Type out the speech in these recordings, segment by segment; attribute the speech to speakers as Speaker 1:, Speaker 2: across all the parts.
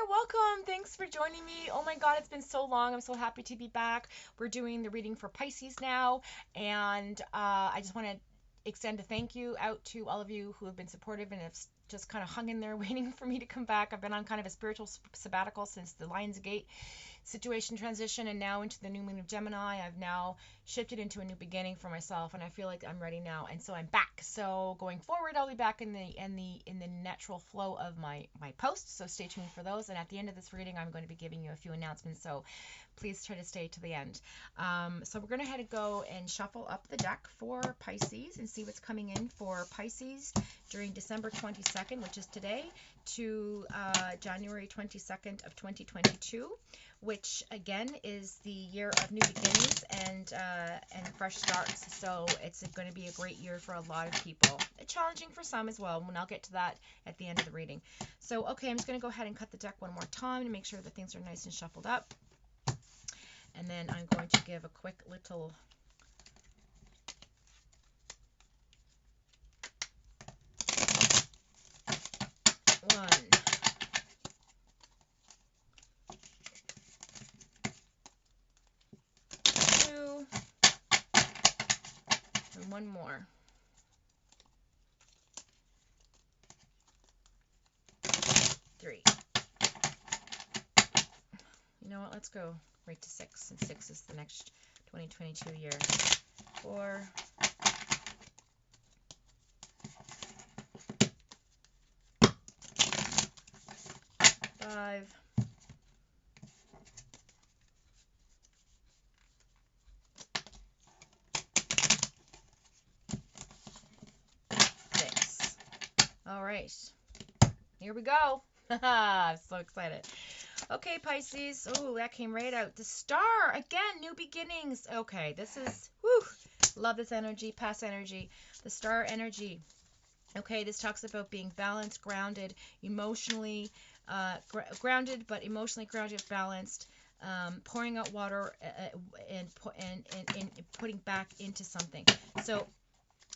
Speaker 1: welcome. Thanks for joining me. Oh my God, it's been so long. I'm so happy to be back. We're doing the reading for Pisces now, and I just want to extend a thank you out to all of you who have been supportive and have just kind of hung in there waiting for me to come back. I've been on kind of a spiritual sabbatical since the Lionsgate situation transition and now into the new moon of Gemini. I've now shifted into a new beginning for myself, and I feel like I'm ready now, and so I'm back. So going forward, I'll be back in the natural flow of my posts, so stay tuned for those. And at the end of this reading, I'm going to be giving you a few announcements, so please try to stay to the end. So we're going to head and go and shuffle up the deck for Pisces and see what's coming in for Pisces during December 22nd, which is today, to January 22nd of 2022, which again is the year of new beginnings and fresh starts. So it's going to be a great year for a lot of people. Challenging for some as well, and I'll get to that at the end of the reading. So okay, I'm just going to go ahead and cut the deck one more time to make sure that things are nice and shuffled up. And then I'm going to give a quick little one, two, and one more. Three. You know what? Let's go right to 6, and 6 is the next 2022 year. 4, 5, 6. All right, here we go. I'm so excited. Okay, Pisces. Oh, that came right out. The star. Again, new beginnings. Okay, this is, whew, love this energy, past energy. The star energy. Okay, this talks about being balanced, grounded, emotionally grounded, but emotionally grounded, balanced, pouring out water and putting back into something. So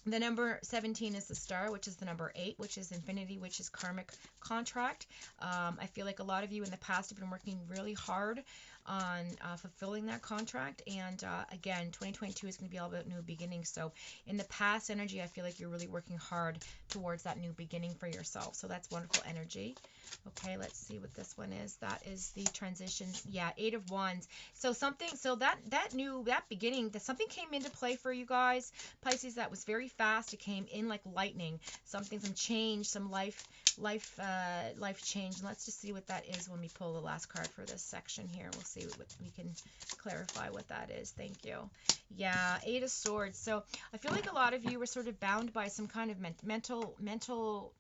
Speaker 1: the number 17 is the star, which is the number 8, which is infinity, which is karmic contract. I feel like a lot of you in the past have been working really hard on fulfilling that contract. And again, 2022 is going to be all about new beginnings. So in the past energy, I feel like you're really working hard towards that new beginning for yourself. So that's wonderful energy. Okay, let's see what this one is. That is the transition. Yeah, 8 of Wands. So that beginning, that something came into play for you guys, Pisces, that was very fast. It came in like lightning. Some change, some life change. And let's just see what that is when we pull the last card for this section here. We'll see what we can clarify what that is. Thank you. Yeah, 8 of Swords. So I feel like a lot of you were sort of bound by some kind of mental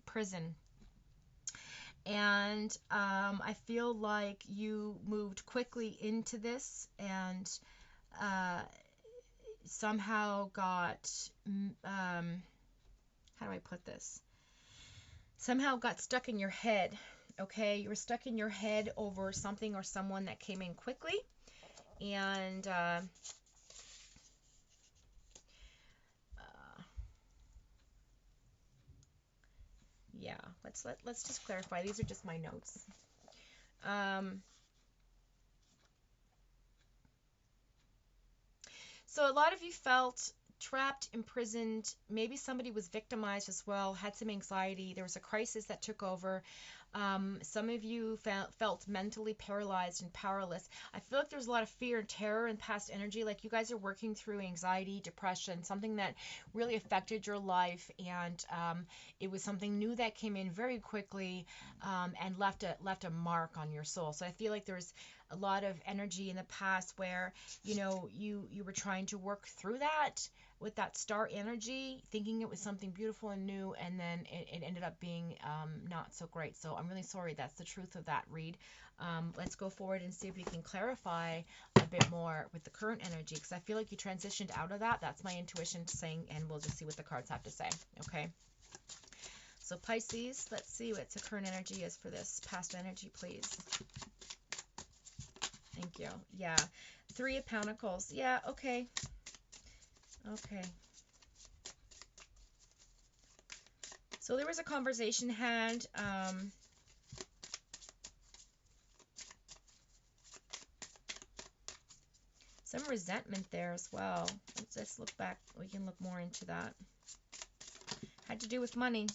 Speaker 1: prison. And I feel like you moved quickly into this and somehow got, how do I put this? Somehow got stuck in your head, okay? You were stuck in your head over something or someone that came in quickly. And yeah, let's just clarify. These are just my notes. So a lot of you felt trapped, imprisoned. Maybe somebody was victimized as well, had some anxiety. There was a crisis that took over. Some of you felt mentally paralyzed and powerless. I feel like there's a lot of fear and terror in past energy. Like you guys are working through anxiety, depression, something that really affected your life, and it was something new that came in very quickly and left a mark on your soul. So I feel like there's a lot of energy in the past where you were trying to work through that with that star energy, thinking it was something beautiful and new, and then it ended up being not so great. So I'm really sorry. That's the truth of that read. Let's go forward and see if we can clarify a bit more with the current energy, because I feel like you transitioned out of that. That's my intuition saying, and we'll just see what the cards have to say. Okay. So Pisces, let's see what the current energy is for this past energy, please. Thank you. Yeah. 3 of Pentacles. Yeah, okay. Okay. So there was a conversation had Some resentment there as well. Let's look back. We can look more into that. Had to do with money.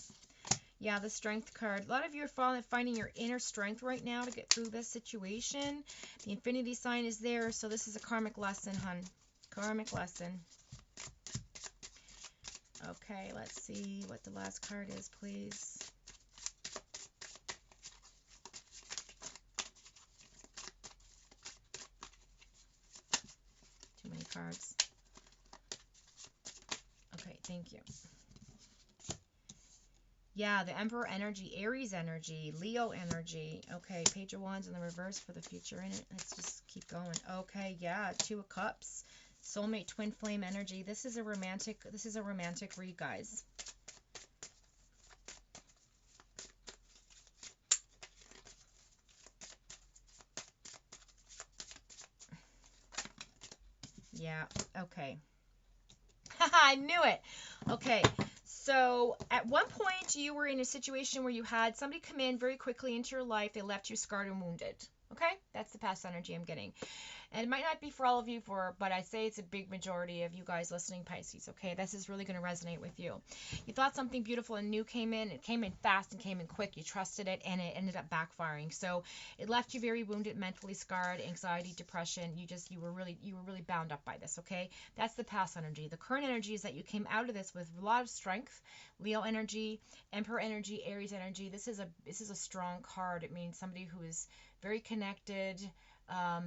Speaker 1: Yeah, the strength card. A lot of you are finding your inner strength right now to get through this situation. The infinity sign is there, so this is a karmic lesson, hun. Karmic lesson. Okay, let's see what the last card is, please. Too many cards. Okay, thank you. Yeah, the Emperor energy, Aries energy, Leo energy. Okay, Page of Wands in the reverse for the future in it. Let's just keep going. Okay, yeah, Two of Cups, Soulmate twin flame energy. This is a romantic read, guys. Yeah, okay. I knew it. Okay. So at one point you were in a situation where you had somebody come in very quickly into your life. They left you scarred and wounded. Okay? That's the past energy I'm getting. And it might not be for all of you, but I say it's a big majority of you guys listening, Pisces. Okay, this is really going to resonate with you. You thought something beautiful and new came in. It came in fast and came in quick. You trusted it, and it ended up backfiring. So it left you very wounded, mentally scarred, anxiety, depression. You were really bound up by this. Okay, that's the past energy. The current energy is that you came out of this with a lot of strength. Leo energy, Emperor energy, Aries energy. This is a strong card. It means somebody who is very connected.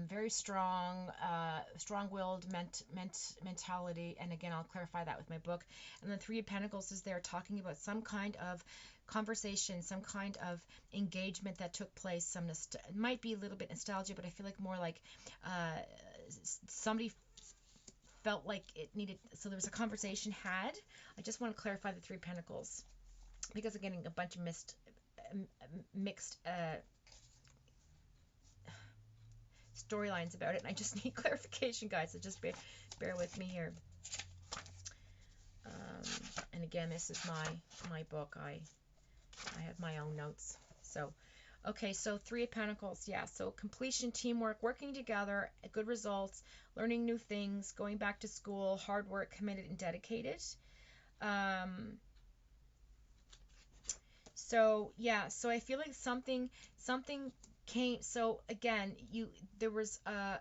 Speaker 1: Very strong, strong-willed mentality. And again, I'll clarify that with my book. And the Three of Pentacles is there talking about some kind of conversation, some kind of engagement that took place. It might be a little bit nostalgia, but I feel like more like somebody felt like it needed. So there was a conversation had. I just want to clarify the Three of Pentacles because I'm getting a bunch of mixed storylines about it, and I just need clarification, guys, so just bear with me here. And again, this is my book. I have my own notes. So okay, so Three of Pentacles. Yeah, so completion, teamwork, working together, good results, learning new things, going back to school, hard work, committed and dedicated. So yeah, so I feel like something came. So again, there was a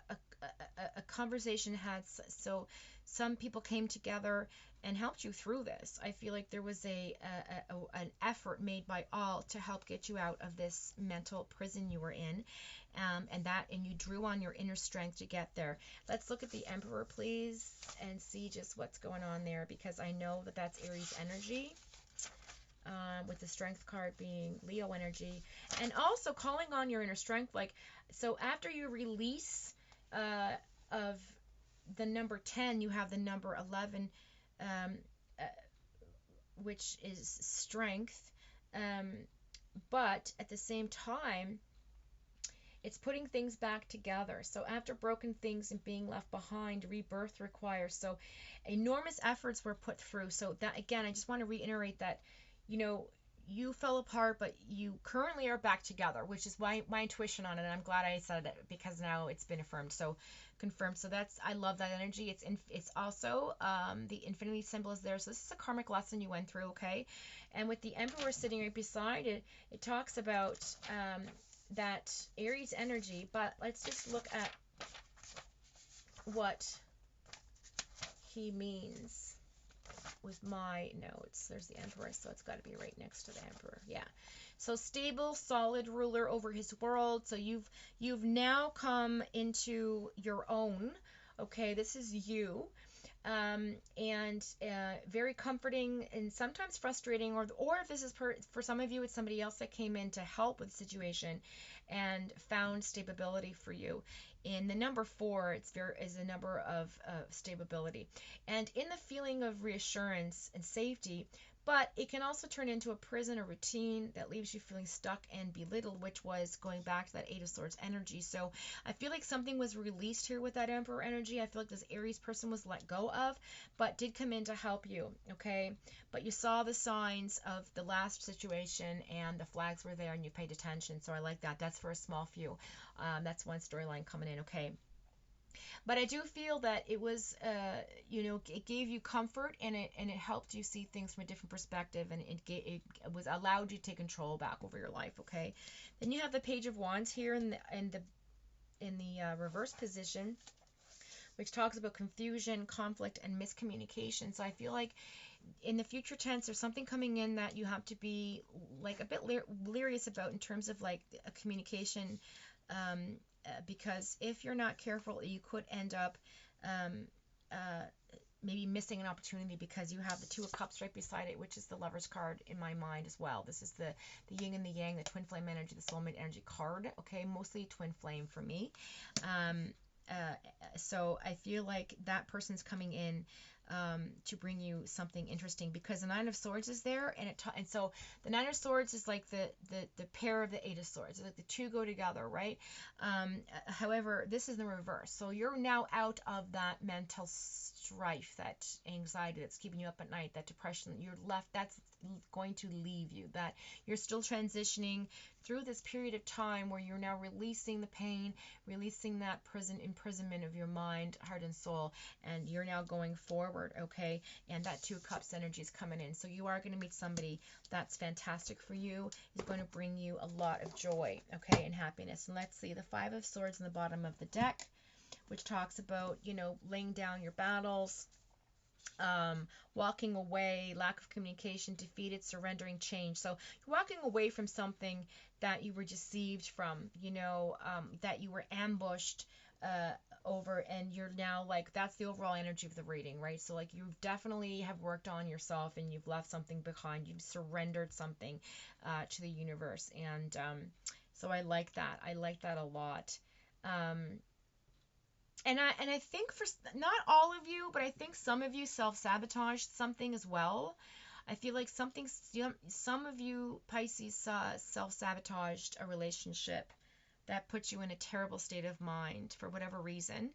Speaker 1: conversation had. So some people came together and helped you through this. I feel like there was an effort made by all to help get you out of this mental prison you were in, and you drew on your inner strength to get there. Let's look at the Emperor, please, and see just what's going on there, because I know that that's Aries energy. With the strength card being Leo energy, and also calling on your inner strength. Like, so after you release of the number 10, you have the number 11, which is strength, but at the same time it's putting things back together. So after broken things and being left behind, rebirth requires. So enormous efforts were put through. So that, again, I just want to reiterate that, you fell apart, but you currently are back together, which is my intuition on it. And I'm glad I said it because now it's been affirmed. So confirmed. So I love that energy. It's also the infinity symbol is there. So this is a karmic lesson you went through, okay? And with the Emperor sitting right beside it, it talks about that Aries energy. But let's just look at what he means with my notes. There's the Emperor, so it's got to be right next to the Emperor. Yeah. So stable, solid ruler over his world. So you've now come into your own. Okay, this is you. And very comforting and sometimes frustrating, or if this is for some of you, it's somebody else that came in to help with the situation and found stability for you. In the number 4, is a number of stability, and in the feeling of reassurance and safety. But it can also turn into a prison or routine that leaves you feeling stuck and belittled, which was going back to that 8 of Swords energy. So I feel like something was released here with that Emperor energy. I feel like this Aries person was let go of, but did come in to help you, okay? But you saw the signs of the last situation, and the flags were there, and you paid attention. So I like that. That's for a small few. That's one storyline coming in, okay? But I do feel that it was, you know, it gave you comfort, and it helped you see things from a different perspective, and it was allowed you to take control back over your life. Okay. Then you have the Page of Wands here in the reverse position, which talks about confusion, conflict, and miscommunication. So I feel like in the future tense, there's something coming in that you have to be like a bit leery about in terms of like a communication, because if you're not careful, you could end up um, uh, maybe missing an opportunity because you have the Two of Cups right beside it, which is the Lover's card in my mind as well. This is the yin and the yang, the twin flame energy, the soulmate energy card. Okay, mostly twin flame for me. Um, uh, so I feel like that person's coming in to bring you something interesting, because the Nine of Swords is there, and so the Nine of Swords is like the pair of the Eight of Swords. Like the two go together, right? However, this is the reverse. So you're now out of that mental strife, that anxiety that's keeping you up at night, that depression. You're left. That's going to leave you. That you're still transitioning through this period of time where you're now releasing the pain, releasing that imprisonment of your mind, heart, and soul, and you're now going forward, okay? And that Two of Cups energy is coming in. So you are going to meet somebody that's fantastic for you, is going to bring you a lot of joy, okay, and happiness. And let's see, the Five of Swords in the bottom of the deck, which talks about, you know, laying down your battles, walking away, lack of communication, defeated, surrendering, change. So you're walking away from something that you were deceived from, you know, that you were ambushed over, and you're now like, that's the overall energy of the reading, right? So like, you definitely have worked on yourself, and you've left something behind. You've surrendered something to the universe, and so I like that. I like that a lot. Um, and I think for not all of you, but I think some of you self-sabotaged something as well. I feel like some of you Pisces self-sabotaged a relationship that puts you in a terrible state of mind for whatever reason,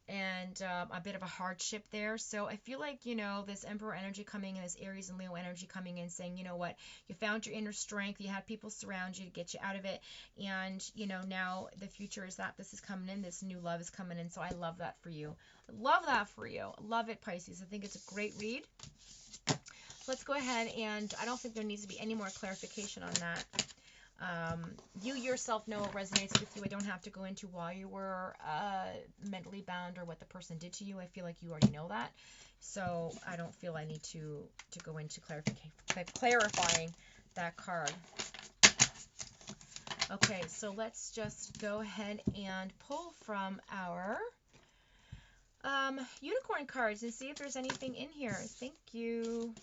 Speaker 1: and a bit of a hardship there. So I feel like, you know, this Emperor energy coming in, this Aries and Leo energy coming in, saying, you know what, you found your inner strength, you had people surround you to get you out of it, and, you know, now the future is that this is coming in, this new love is coming in. So I love that for you. I love that for you. I love it, Pisces. I think it's a great read. Let's go ahead, and I don't think there needs to be any more clarification on that. You yourself know what resonates with you. I don't have to go into why you were mentally bound or what the person did to you. I feel like you already know that. So I don't feel I need to go into clarifying that card. Okay, so let's just go ahead and pull from our unicorn cards and see if there's anything in here. Thank you.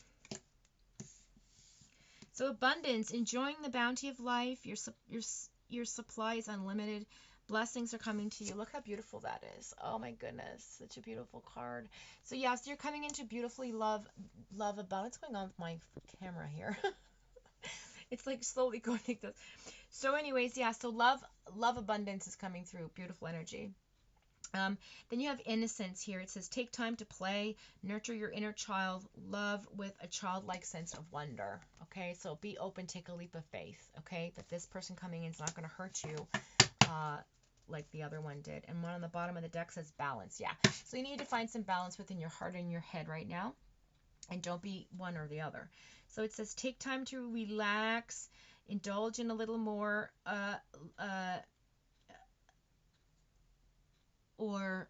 Speaker 1: So abundance, enjoying the bounty of life. Your supply is unlimited. Blessings are coming to you. Look how beautiful that is. Oh my goodness, such a beautiful card. So yes, you're coming into beautifully love abundance. What's going on with my camera here? It's like slowly going like this. So anyways, yeah, so love abundance is coming through. Beautiful energy. Then you have innocence here. It says, take time to play, nurture your inner child, love with a childlike sense of wonder. Okay, so be open, take a leap of faith. Okay, that this person coming in is not going to hurt you like the other one did. And one on the bottom of the deck says balance. Yeah, so you need to find some balance within your heart and your head right now, and don't be one or the other. So it says, take time to relax, indulge in a little more or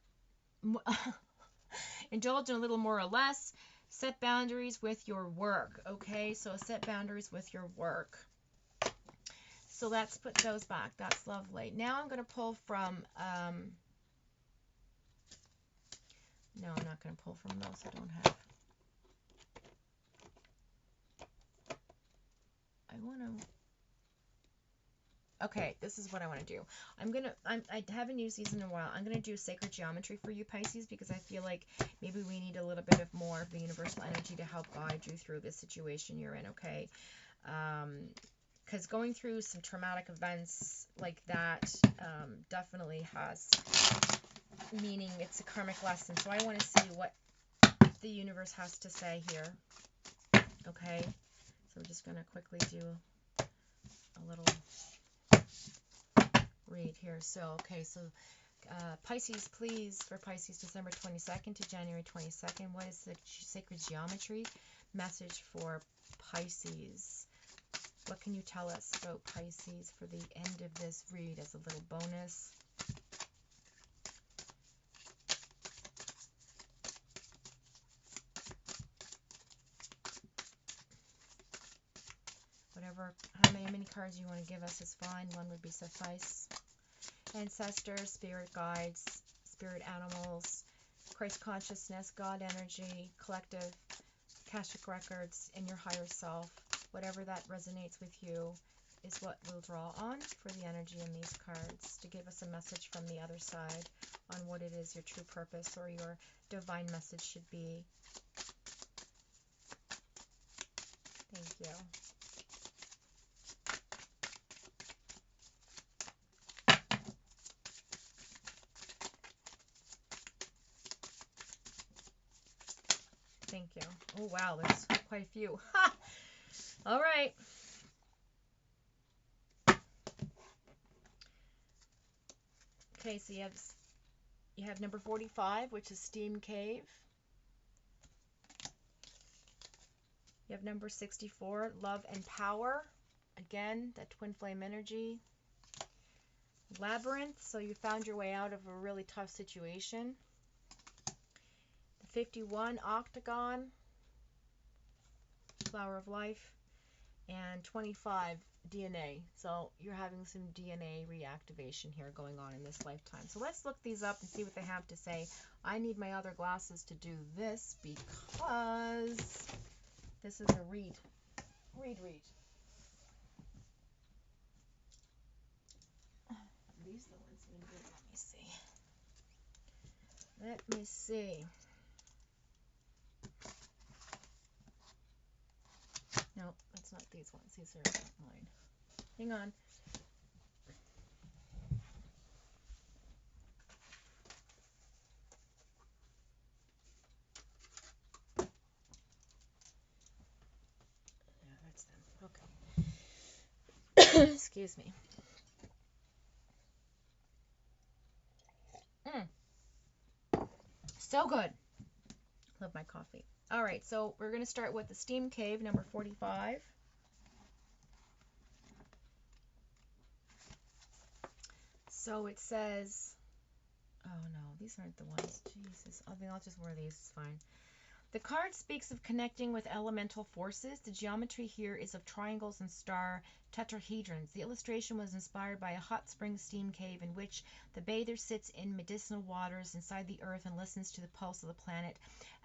Speaker 1: indulge in a little more or less. Set boundaries with your work. Okay, so set boundaries with your work. So let's put those back. That's lovely. Now I'm going to pull from no, I'm not going to pull from those. I don't have. I want to. Okay, this is what I want to do. I haven't used these in a while. I'm going to do sacred geometry for you, Pisces, because I feel like maybe we need a little bit of more of the universal energy to help guide you through this situation you're in, okay? Because going through some traumatic events like that definitely has meaning. It's a karmic lesson. So I want to see what the universe has to say here, okay? So we're just going to quickly do a little read here. So, okay, so Pisces, please, for Pisces, December 22nd to January 22nd. What is the sacred geometry message for Pisces? What can you tell us about Pisces for the end of this read as a little bonus? Whatever, how many cards you want to give us is fine. One would be suffice. Ancestors, spirit guides, spirit animals, Christ consciousness, God energy, collective, Akashic records, and your higher self. Whatever that resonates with you is what we'll draw on for the energy in these cards to give us a message from the other side on what it is your true purpose or your divine message should be. Thank you. Thank you. Oh, wow, there's quite a few. Ha! All right. Okay, so you have number 45, which is Steam Cave. You have number 64, Love and Power. Again, that twin flame energy. Labyrinth, so you found your way out of a really tough situation. The 51, Octagon, Flower of Life. And 25, DNA. So you're having some DNA reactivation here going on in this lifetime. So let's look these up and see what they have to say. I need my other glasses to do this because this is a read. Read. These are the ones I'm going to do. Let me see. No, that's not these ones. These are mine. Hang on. Yeah, that's them. Okay. Excuse me. So good. Love my coffee. All right, so we're going to start with the Steam Cave, number 45. So it says, oh no, these aren't the ones. Jesus, I think I'll just wear these. It's fine. The card speaks of connecting with elemental forces. The geometry here is of triangles and star tetrahedrons. The illustration was inspired by a hot spring steam cave in which the bather sits in medicinal waters inside the earth and listens to the pulse of the planet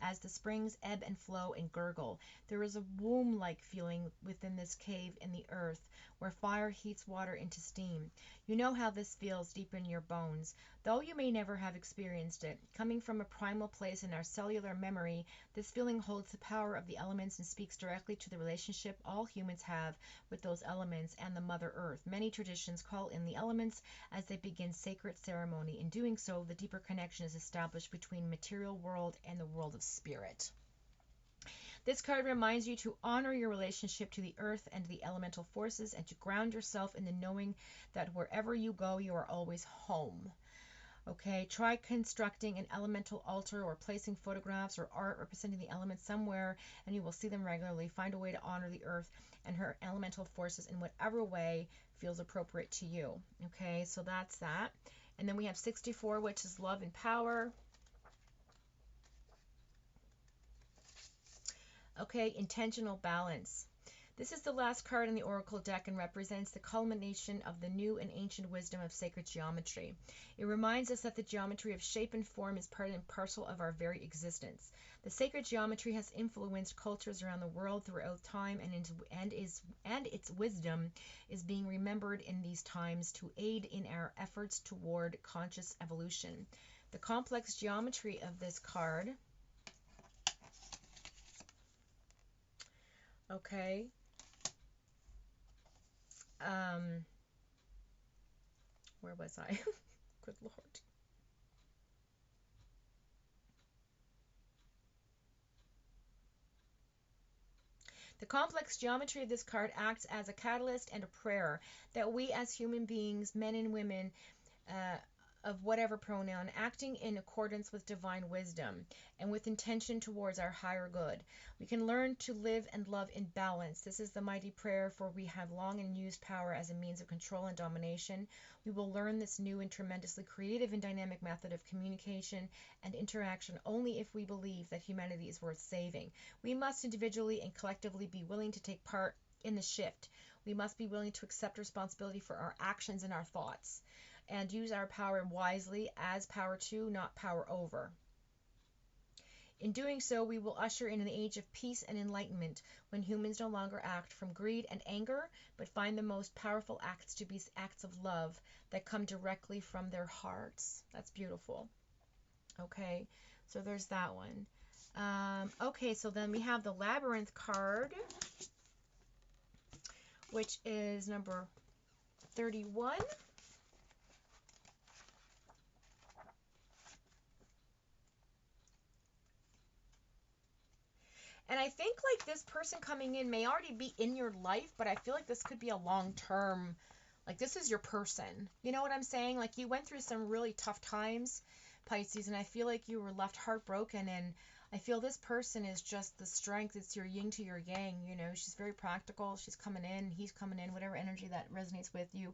Speaker 1: as the springs ebb and flow and gurgle. There is a womb-like feeling within this cave in the earth where fire heats water into steam. You know how this feels deep in your bones, though you may never have experienced it. Coming from a primal place in our cellular memory, this feeling holds the power of the elements and speaks directly to the relationship all humans have with those elements and the Mother Earth. Many traditions call in the elements as they begin sacred ceremony. In doing so, the deeper connection is established between material world and the world of spirit. This card reminds you to honor your relationship to the earth and the elemental forces and to ground yourself in the knowing that wherever you go, you are always home. Okay, try constructing an elemental altar or placing photographs or art representing the elements somewhere and you will see them regularly. Find a way to honor the earth and her elemental forces in whatever way feels appropriate to you. Okay, so that's that. And then we have 64, which is Love and Power. Okay, Intentional Balance. This is the last card in the Oracle deck and represents the culmination of the new and ancient wisdom of sacred geometry. It reminds us that the geometry of shape and form is part and parcel of our very existence. The sacred geometry has influenced cultures around the world throughout time, and its wisdom is being remembered in these times to aid in our efforts toward conscious evolution. The complex geometry of this card, okay, where was I? Good Lord. The complex geometry of this card acts as a catalyst and a prayer that we as human beings, men and women, of whatever pronoun, acting in accordance with divine wisdom and with intention towards our higher good. We can learn to live and love in balance. This is the mighty prayer, for we have long and used power as a means of control and domination. We will learn this new and tremendously creative and dynamic method of communication and interaction only if we believe that humanity is worth saving. We must individually and collectively be willing to take part in the shift. We must be willing to accept responsibility for our actions and our thoughts, and use our power wisely as power to, not power over. In doing so, we will usher in an age of peace and enlightenment, when humans no longer act from greed and anger, but find the most powerful acts to be acts of love that come directly from their hearts. That's beautiful. Okay, so there's that one. Okay, so then we have the labyrinth card, which is number 31. And I think like this person coming in may already be in your life, but I feel like this could be a long term, like this is your person. You know what I'm saying? Like you went through some really tough times, Pisces, and I feel like you were left heartbroken, and I feel this person is just the strength. It's your yin to your yang, you know. She's very practical. She's coming in, he's coming in, whatever energy that resonates with you.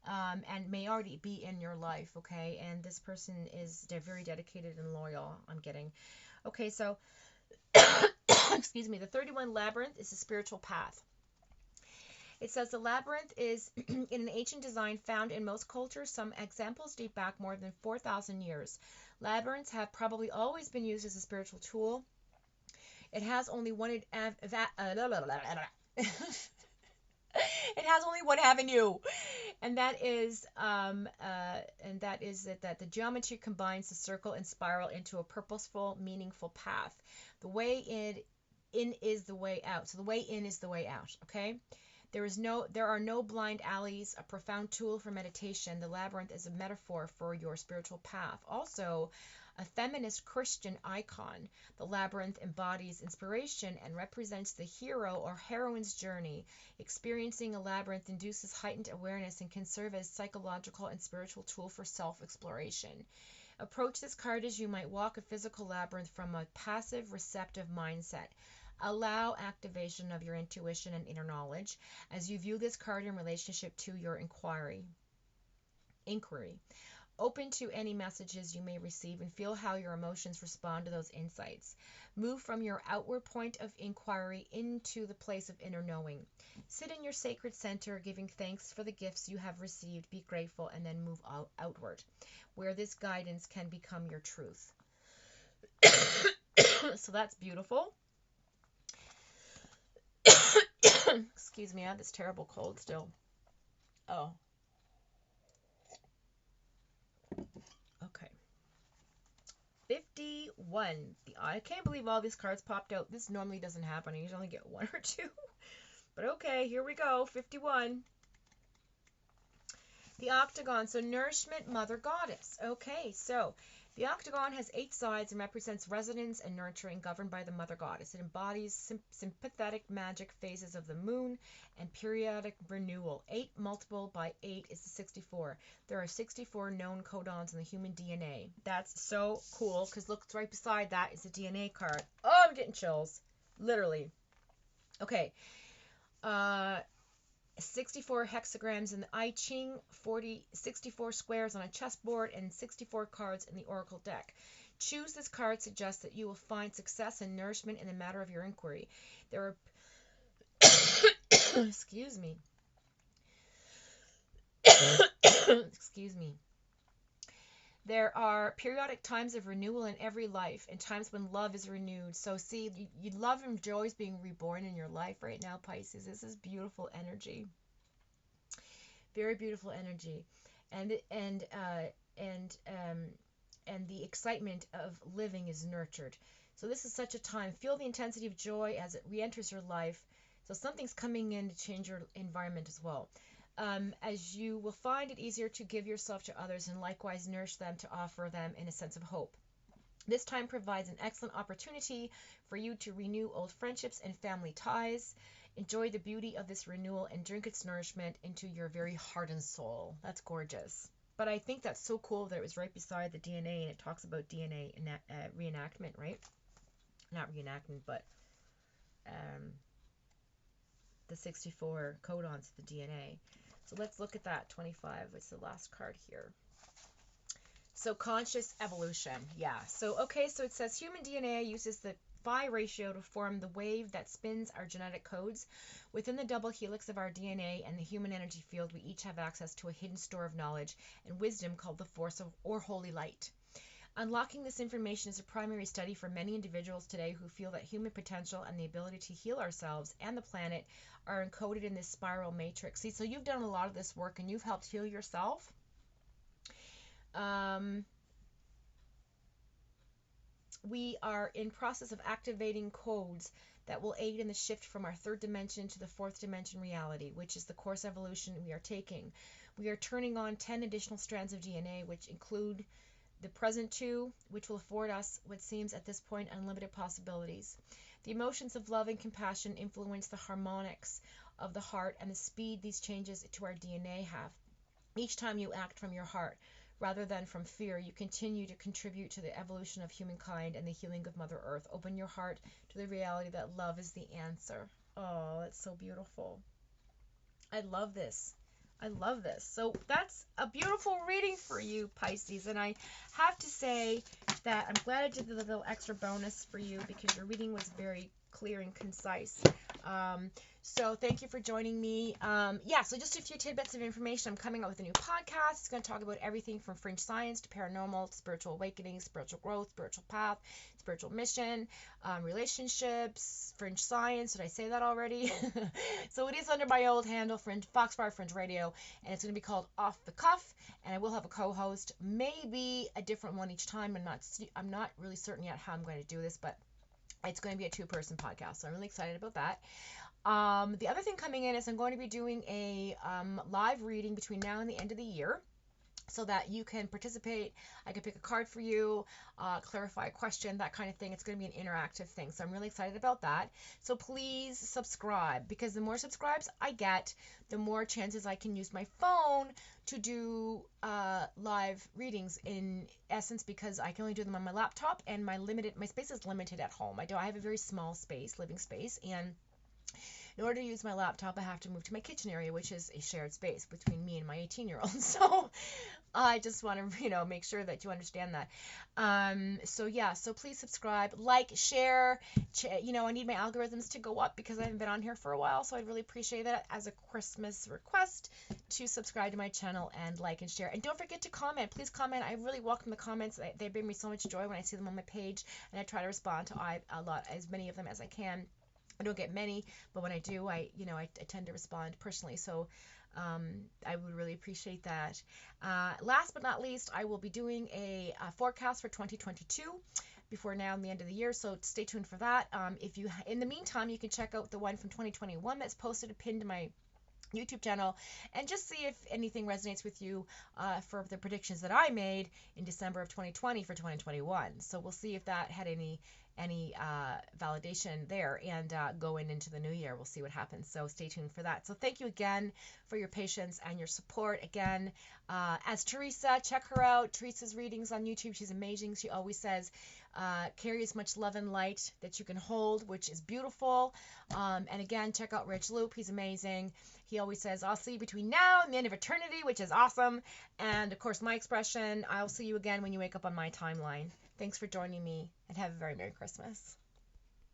Speaker 1: And may already be in your life, okay? And this person is very dedicated and loyal, I'm getting. Okay, so excuse me, the 31 labyrinth is a spiritual path. It says the labyrinth is in an ancient design found in most cultures. Some examples date back more than 4,000 years. Labyrinths have probably always been used as a spiritual tool. It has only one it has only one avenue, and that is that the geometry combines the circle and spiral into a purposeful, meaningful path. The way in is the way out. So the way in is the way out. Okay. There are no blind alleys, a profound tool for meditation. The labyrinth is a metaphor for your spiritual path. Also, a feminist Christian icon, the labyrinth embodies inspiration and represents the hero or heroine's journey. Experiencing a labyrinth induces heightened awareness and can serve as psychological and spiritual tool for self-exploration. Approach this card as you might walk a physical labyrinth from a passive, receptive mindset. Allow activation of your intuition and inner knowledge as you view this card in relationship to your inquiry. Open to any messages you may receive and feel how your emotions respond to those insights. Move from your outward point of inquiry into the place of inner knowing. Sit in your sacred center, giving thanks for the gifts you have received. Be grateful and then move outward, where this guidance can become your truth. So that's beautiful. Excuse me, I have this terrible cold still. Oh. Okay. 51. I can't believe all these cards popped out. This normally doesn't happen. I usually only get one or two. But okay, here we go. 51. The octagon. So nourishment, mother goddess. Okay, so the octagon has 8 sides and represents resonance and nurturing, governed by the mother goddess. It embodies sympathetic magic phases of the moon and periodic renewal. 8 multiplied by 8 is 64. There are 64 known codons in the human DNA. That's so cool, because look, right beside that is a DNA card. Oh, I'm getting chills. Literally. Okay. 64 hexagrams in the I Ching, 64 squares on a chessboard, and 64 cards in the Oracle deck. Choose this card suggests that you will find success and nourishment in the matter of your inquiry. There are excuse me. Excuse me. There are periodic times of renewal in every life and times when love is renewed. So see, you love and joy is being reborn in your life right now, Pisces. This is beautiful energy. Very beautiful energy. And the excitement of living is nurtured. So this is such a time. Feel the intensity of joy as it re-enters your life. So something's coming in to change your environment as well. As you will find it easier to give yourself to others and likewise nourish them to offer them in a sense of hope. This time provides an excellent opportunity for you to renew old friendships and family ties. Enjoy the beauty of this renewal and drink its nourishment into your very heart and soul. That's gorgeous. But I think that's so cool that it was right beside the DNA, and it talks about DNA reenactment, right? Not reenactment, but the 64 codons of the DNA. So let's look at that. 25 is the last card here. So conscious evolution. Yeah. So, okay, so it says human DNA uses the phi ratio to form the wave that spins our genetic codes. Within the double helix of our DNA and the human energy field, we each have access to a hidden store of knowledge and wisdom called the force of, or holy light. Unlocking this information is a primary study for many individuals today who feel that human potential and the ability to heal ourselves and the planet are encoded in this spiral matrix. See, so you've done a lot of this work and you've helped heal yourself. We are in process of activating codes that will aid in the shift from our third dimension to the fourth dimension reality, which is the course evolution we are taking. We are turning on 10 additional strands of DNA, which include the present 2, which will afford us what seems at this point unlimited possibilities. The emotions of love and compassion influence the harmonics of the heart and the speed these changes to our DNA have. Each time you act from your heart, rather than from fear, you continue to contribute to the evolution of humankind and the healing of Mother Earth. Open your heart to the reality that love is the answer. Oh, that's so beautiful. I love this. I love this. So that's a beautiful reading for you, Pisces. And I have to say that I'm glad I did the little extra bonus for you because your reading was very clear and concise. So thank you for joining me. Yeah, so just a few tidbits of information. I'm coming out with a new podcast. It's going to talk about everything from fringe science to paranormal, to spiritual awakening, spiritual growth, spiritual path, spiritual mission, relationships, fringe science. Did I say that already? So it is under my old handle, Foxfire Fringe Radio, and it's going to be called Off the Cuff, and I will have a co-host, maybe a different one each time. I'm not really certain yet how I'm going to do this, but it's going to be a 2-person podcast, so I'm really excited about that. The other thing coming in is I'm going to be doing a live reading between now and the end of the year so that you can participate. I can pick a card for you, clarify a question, that kind of thing. It's going to be an interactive thing, so I'm really excited about that. So please subscribe, because the more subscribes I get, the more chances I can use my phone to do live readings, in essence, because I can only do them on my laptop, and my space is limited at home. I have a very small space, living space, and in order to use my laptop, I have to move to my kitchen area, which is a shared space between me and my 18-year-old. So I just want to, make sure that you understand that. So yeah, so please subscribe, like, share. I need my algorithms to go up because I haven't been on here for a while. So I'd really appreciate that as a Christmas request to subscribe to my channel and like and share. And don't forget to comment. Please comment. I really welcome the comments. They bring me so much joy when I see them on my page, and I try to respond to as many of them as I can. I don't get many, but when I do, I tend to respond personally. So I would really appreciate that. Last but not least, I will be doing a forecast for 2022 before now and the end of the year. So stay tuned for that. In the meantime, you can check out the one from 2021 that's posted, pinned to my YouTube channel, and just see if anything resonates with you for the predictions that I made in December of 2020 for 2021. So we'll see if that had any validation there, and going into the new year, we'll see what happens. So stay tuned for that. So thank you again for your patience and your support. Again, as Teresa, check her out. Teresa's readings on YouTube, she's amazing. She always says, carry as much love and light that you can hold, which is beautiful. And again, check out Rich Loop. He's amazing. He always says, I'll see you between now and the end of eternity, which is awesome. And of course, my expression, I'll see you again when you wake up on my timeline. Thanks for joining me, and have a very Merry Christmas.